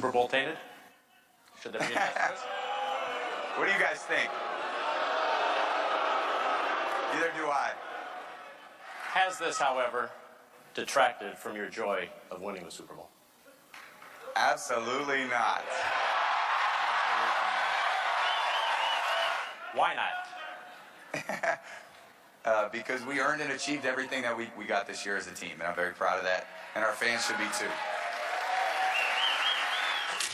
Super Bowl tainted? Should there be a What do you guys think? Neither do I. Has this, however, detracted from your joy of winning the Super Bowl? Absolutely not. Why not? Because we earned and achieved everything that we got this year as a team, and I'm very proud of that, and our fans should be too.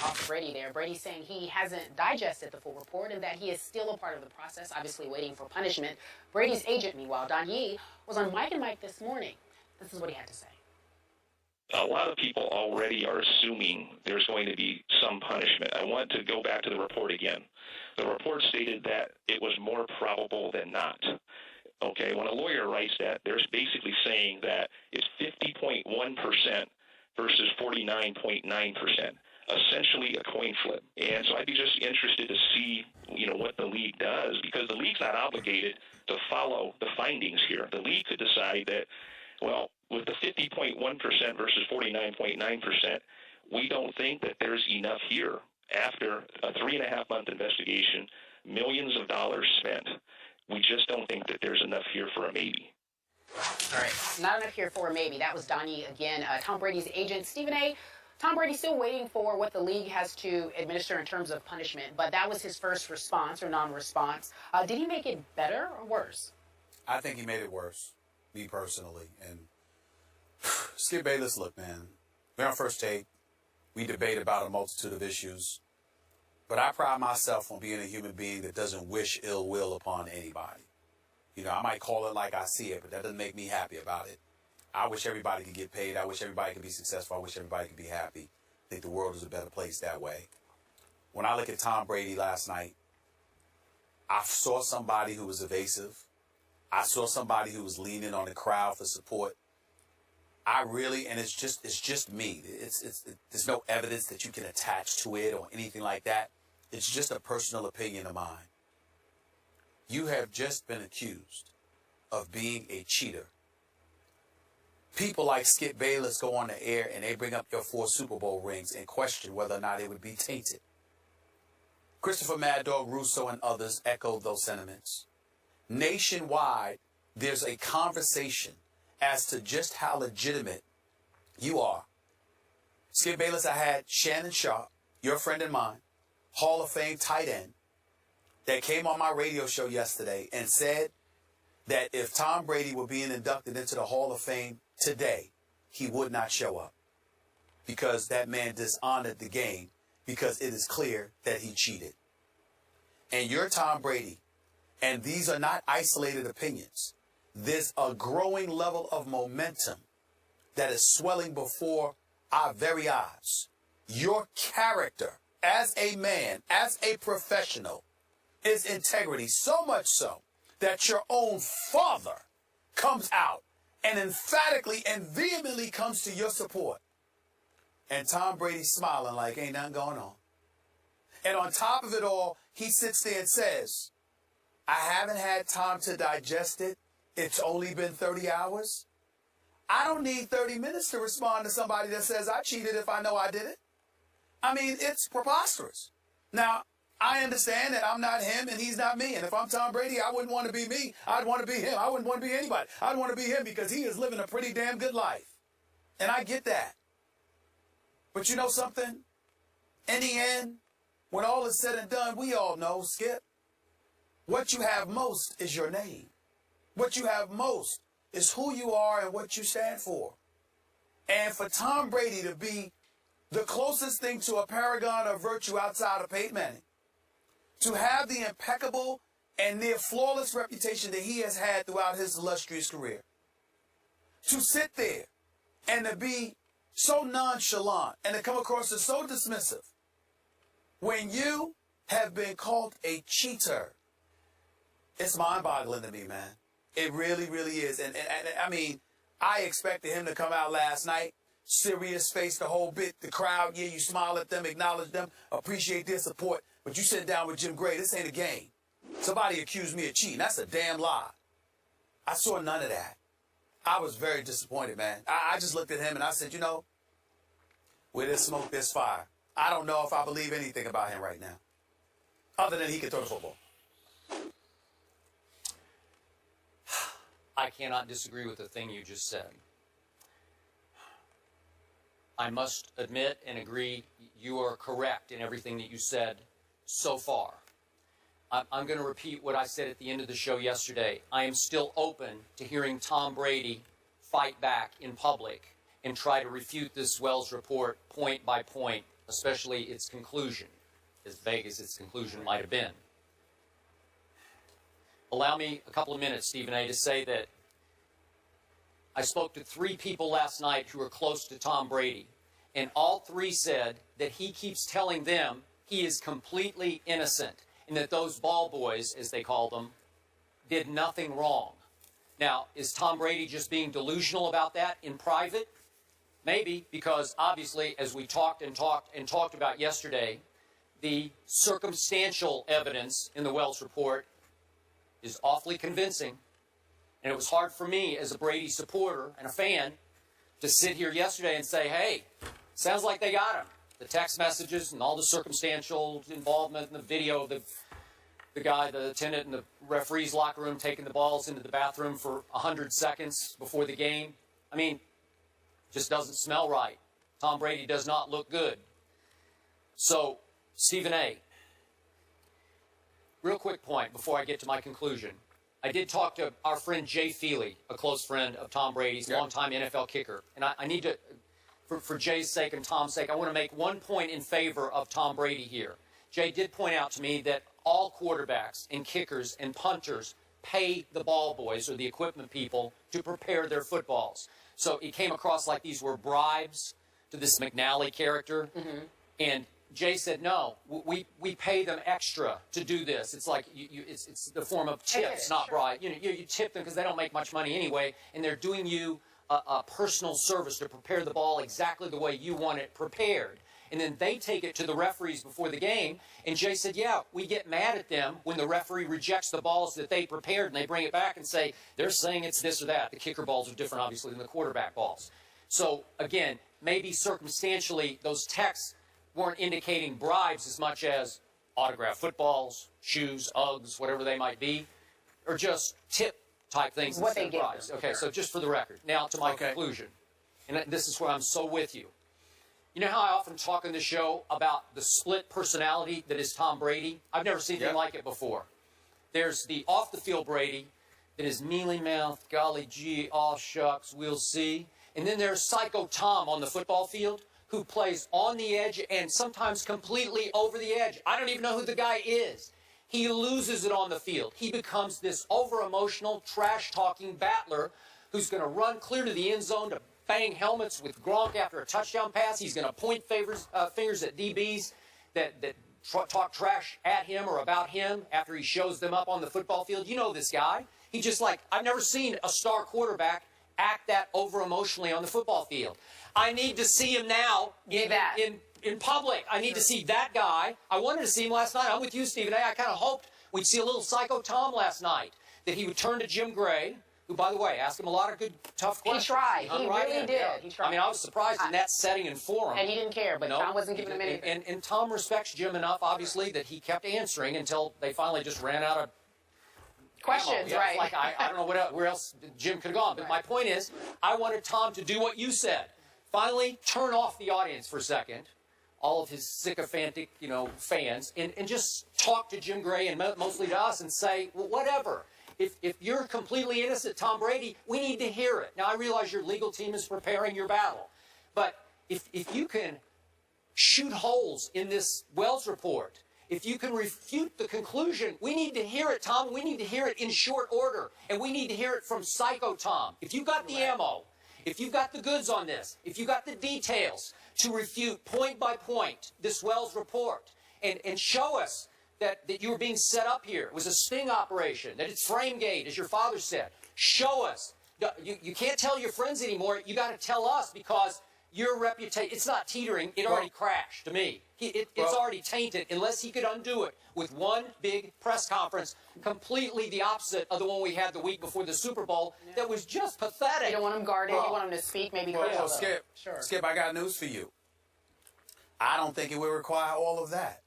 Off to Brady there. Brady saying he hasn't digested the full report and that he is still a part of the process, obviously waiting for punishment. Brady's agent, meanwhile, Don Yee, was on Mike and Mike this morning. This is what he had to say. A lot of people already are assuming there's going to be some punishment. I want to go back to the report again. The report stated that it was more probable than not. Okay, when a lawyer writes that, they're basically saying that it's 50.1% versus 49.9%. Essentially a coin flip. And so I'd be just interested to see, what the league does, because the league's not obligated to follow the findings here. The league could decide that, well, with the 50.1% versus 49.9%, we don't think that there's enough here. After a 3.5-month investigation, millions of dollars spent, we just don't think that there's enough here for a maybe. All right, not enough here for a maybe. That was Don Yee again. Tom Brady's agent, Stephen A. Tom Brady's still waiting for what the league has to administer in terms of punishment, but that was his first response or non-response. Did he make it better or worse? I think he made it worse, me personally. And Skip Bayless, look, man, we're on First Take. We debate about a multitude of issues, but I pride myself on being a human being that doesn't wish ill will upon anybody. I might call it like I see it, but that doesn't make me happy about it. I wish everybody could get paid. I wish everybody could be successful. I wish everybody could be happy. I think the world is a better place that way. When I look at Tom Brady last night, I saw somebody who was evasive. I saw somebody who was leaning on the crowd for support. And it's just me. There's no evidence that you can attach to it or anything like that. It's just a personal opinion of mine. You have just been accused of being a cheater. People like Skip Bayless go on the air and they bring up your 4 Super Bowl rings and question whether or not it would be tainted. Christopher Mad Dog Russo and others echoed those sentiments. Nationwide, there's a conversation as to just how legitimate you are. Skip Bayless, I had Shannon Sharp, your friend and mine, Hall of Fame tight end, that came on my radio show yesterday and said that if Tom Brady were being inducted into the Hall of Fame today, he would not show up because that man dishonored the game because it is clear that he cheated. And you're Tom Brady, and these are not isolated opinions. There's a growing level of momentum that is swelling before our very eyes. Your character as a man, as a professional, is integrity, so much so that your own father comes out and emphatically and vehemently comes to your support. And Tom Brady's smiling like ain't nothing going on. And on top of it all, he sits there and says, I haven't had time to digest it. It's only been 30 hours. I don't need 30 minutes to respond to somebody that says I cheated if I know I did it. I mean, it's preposterous. Now, I understand that I'm not him and he's not me. And if I'm Tom Brady, I wouldn't want to be me. I'd want to be him. I wouldn't want to be anybody. I'd want to be him because he is living a pretty damn good life. And I get that. But you know something? In the end, when all is said and done, we all know, Skip, what you have most is your name. What you have most is who you are and what you stand for. And for Tom Brady to be the closest thing to a paragon of virtue outside of Peyton Manning, to have the impeccable and near flawless reputation that he has had throughout his illustrious career, to sit there and to be so nonchalant and to come across as so dismissive when you have been called a cheater, it's mind-boggling to me, man. It really, really is. And I mean, I expected him to come out last night, serious face the whole bit. The crowd, yeah, you smile at them, acknowledge them, appreciate their support. But you sit down with Jim Gray, this ain't a game. Somebody accused me of cheating. That's a damn lie. I saw none of that. I was very disappointed, man. I just looked at him and I said, where there's smoke, there's fire. I don't know if I believe anything about him right now, other than he can throw the football. I cannot disagree with the thing you just said. I must admit and agree you are correct in everything that you said so far. I'm going to repeat what I said at the end of the show yesterday. I am still open to hearing Tom Brady fight back in public and try to refute this Wells report point by point, especially its conclusion, as vague as its conclusion might have been. Allow me a couple of minutes, Stephen A., to say that I spoke to 3 people last night who are close to Tom Brady, and all 3 said that he keeps telling them he is completely innocent and that those ball boys, as they call them, did nothing wrong. Now, is Tom Brady just being delusional about that in private? Maybe, because obviously, as we talked about yesterday, the circumstantial evidence in the Wells report is awfully convincing. And it was hard for me as a Brady supporter and a fan to sit here yesterday and say, hey, sounds like they got him. The text messages and all the circumstantial involvement in the video of the guy, the attendant in the referee's locker room taking the balls into the bathroom for 100 seconds before the game. I mean, just doesn't smell right. Tom Brady does not look good. So, Stephen A., real quick point before I get to my conclusion. I did talk to our friend Jay Feely, a close friend of Tom Brady's, longtime NFL kicker. And I need to, for Jay's sake and Tom's sake, I want to make one point in favor of Tom Brady here. Jay did point out to me that all quarterbacks and kickers and punters pay the ball boys or the equipment people to prepare their footballs. So it came across like these were bribes to this McNally character. Mm-hmm. And Jay said, no, we pay them extra to do this. It's like it's the form of tips, not bribe. You tip them because they don't make much money anyway, and they're doing you a personal service to prepare the ball exactly the way you want it prepared. And then they take it to the referees before the game, and Jay said, yeah, we get mad at them when the referee rejects the balls that they prepared, and they bring it back and say, they're saying it's this or that. The kicker balls are different, obviously, than the quarterback balls. So, again, maybe circumstantially those texts weren't indicating bribes as much as autographed footballs, shoes, Uggs, whatever they might be, or just tip-type things. What they give them. Okay, so just for the record. Now to my conclusion, and this is where I'm so with you. You know how I often talk on the show about the split personality that is Tom Brady? I've never seen anything like it before. There's the off-the-field Brady that is mealy-mouthed, golly gee, aw shucks, we'll see. And then there's Psycho Tom on the football field, who plays on the edge and sometimes completely over the edge. I don't even know who the guy is. He loses it on the field. He becomes this over-emotional, trash-talking battler who's going to run clear to the end zone to bang helmets with Gronk after a touchdown pass. He's going to point fingers at DBs that talk trash at him or about him after he shows them up on the football field. You know this guy. He just I've never seen a star quarterback act that over-emotionally on the football field. I need to see him now in public. I need to see that guy. I wanted to see him last night. I'm with you, Stephen A. I kind of hoped we'd see a little Psycho Tom last night, that he would turn to Jim Gray, who, by the way, asked him a lot of good, tough questions. He tried. He really did. He tried. I mean, I was surprised in that setting and forum. And he didn't care, but Tom wasn't giving him anything. And Tom respects Jim enough, obviously, that he kept answering until they finally just ran out of questions, yeah, right? I don't know where else Jim could have gone. But my point is, I wanted Tom to do what you said. Finally, turn off the audience for a second, all of his sycophantic, fans, and just talk to Jim Gray and mostly to us and say, well, whatever. If you're completely innocent, Tom Brady, we need to hear it. Now, I realize your legal team is preparing your battle. But if you can shoot holes in this Wells report, if you can refute the conclusion, we need to hear it, Tom. We need to hear it in short order. And we need to hear it from Psycho Tom. If you've got the ammo, if you've got the goods on this, if you've got the details to refute point by point this Wells report and show us that you were being set up here, it was a sting operation, that it's Framegate, as your father said. Show us. You can't tell your friends anymore. You got to tell us because your reputation, it's not teetering. It already crashed to me. It's already tainted unless he could undo it with one big press conference, completely the opposite of the one we had the week before the Super Bowl that was just pathetic. You don't want him guarded. You want him to speak, maybe. Skip, I got news for you. I don't think it would require all of that.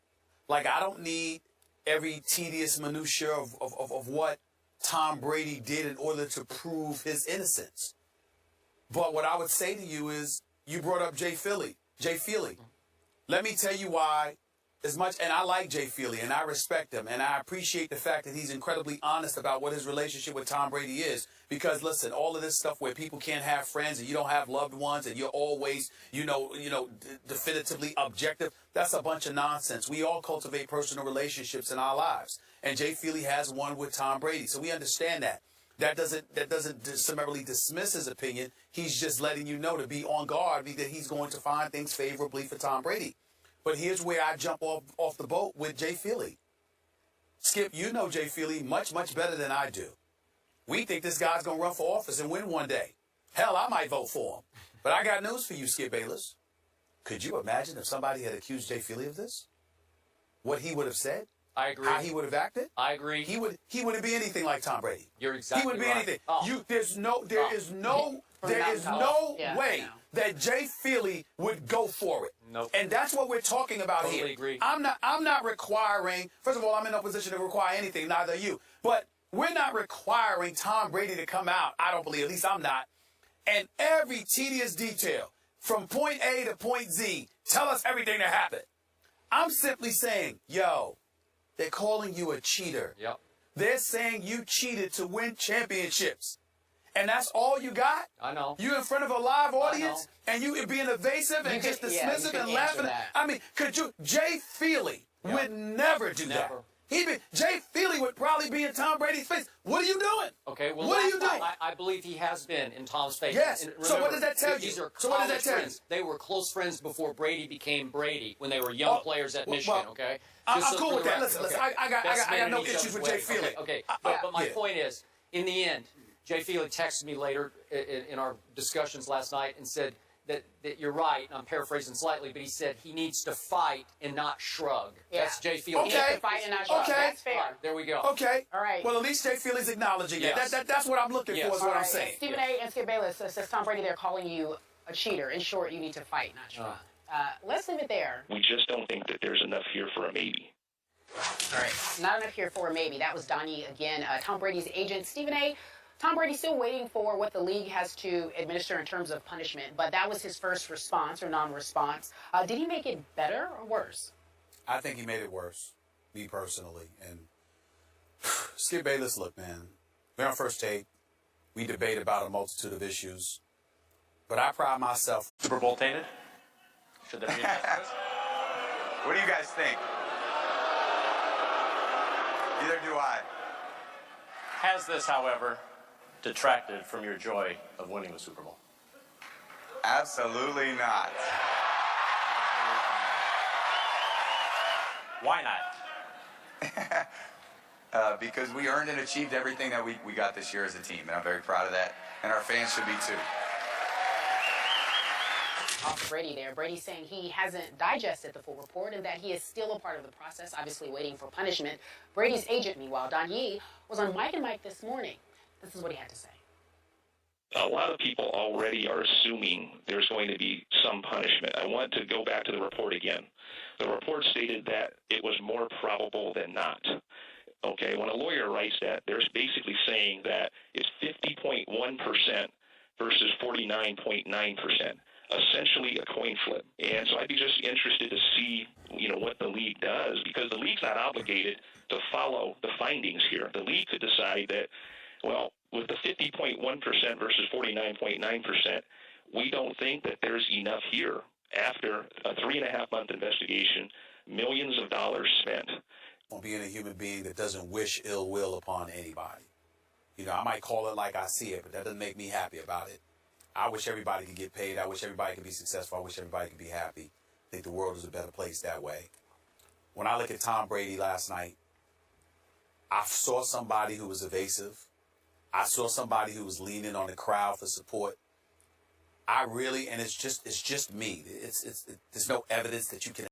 Like, I don't need every tedious minutia of what Tom Brady did in order to prove his innocence. But what I would say to you is, you brought up Jay Feely. Let me tell you why, as much, and I like Jay Feely, and I respect him, and I appreciate the fact that he's incredibly honest about what his relationship with Tom Brady is. Because, listen, all of this stuff where people can't have friends and you don't have loved ones and you're always, definitively objective, that's a bunch of nonsense. We all cultivate personal relationships in our lives. And Jay Feely has one with Tom Brady. So we understand that. That doesn't summarily dismiss his opinion. He's just letting you know to be on guard because he's going to find things favorably for Tom Brady. But here's where I jump off the boat with Jay Feely. Skip, you know Jay Feely much, much better than I do. We think this guy's going to run for office and win one day. Hell, I might vote for him. But I got news for you, Skip Bayless. Could you imagine if somebody had accused Jay Feely of this? What he would have said? I agree. How he would have acted? I agree. He wouldn't be anything like Tom Brady. You're exactly right. He wouldn't be anything. Oh. There is no way that Jay Feely would go for it. Nope. And that's what we're talking about Totally here. agree. I'm not requiring, first of all, I'm in no position to require anything, neither are you. But we're not requiring Tom Brady to come out, I don't believe, at least I'm not, and every tedious detail from point A to point Z, tell us everything that happened. I'm simply saying, yo, they're calling you a cheater. Yep. They're saying you cheated to win championships. And that's all you got? I know. You in front of a live audience and you being evasive and just dismissive and laughing. I mean, Jay Feely would never do that. Jay Feely would probably be in Tom Brady's face. What are you doing? Okay, well, what are you doing? I believe he has been in Tom's face. Yes. And So what remember, does that tell you? These are So what does that tell you? friends. They were close friends before Brady became Brady when they were young players at Michigan. Okay, I'm cool with that. Listen, I got no issues with Jay Feely. Okay. But my point is, in the end, Jay Feely texted me later in our discussions last night and said that you're right, and I'm paraphrasing slightly, but he said he needs to fight and not shrug. Yeah. That's Jay Feely. He needs to fight and not shrug. That's fair. Right, there we go. Okay. All right. Well, at least Jay Feely's acknowledging it. Yes. That's what I'm looking for, is what I'm saying. Stephen A. and Skip Bayless says Tom Brady, they're calling you a cheater. In short, you need to fight, not shrug. Let's leave it there. We just don't think that there's enough here for a maybe. All right. Not enough here for a maybe. That was Donnie again. Tom Brady's agent, Stephen A. Tom Brady's still waiting for what the league has to administer in terms of punishment, but that was his first response or non-response. Did he make it better or worse? I think he made it worse, me personally. And Skip Bayless, look, man, we're on First Take. We debate about a multitude of issues, but I pride myself. Super Bowl tainted? Should there be a What do you guys think? Neither do I. Has this, however, detracted from your joy of winning the Super Bowl? Absolutely not. Why not? Because we earned and achieved everything that we got this year as a team, and I'm very proud of that, and our fans should be too. Off Brady there. Brady's saying he hasn't digested the full report and that he is still a part of the process, obviously waiting for punishment. Brady's agent, meanwhile, Don Yee, was on Mike and Mike this morning. This is what he had to say. A lot of people already are assuming there's going to be some punishment. I want to go back to the report again. The report stated that it was more probable than not. Okay, when a lawyer writes that, they're basically saying that it's 50.1% versus 49.9%. Essentially a coin flip. And so I'd be just interested to see, what the league does, because the league's not obligated to follow the findings here. The league could decide that, well, with the 50.1% versus 49.9%, we don't think that there's enough here. After a 3.5-month investigation, millions of dollars spent. On being a human being that doesn't wish ill will upon anybody. I might call it like I see it, but that doesn't make me happy about it. I wish everybody could get paid. I wish everybody could be successful. I wish everybody could be happy. I think the world is a better place that way. When I look at Tom Brady last night, I saw somebody who was evasive. I saw somebody who was leaning on the crowd for support. I really, and it's just me. There's no evidence that you can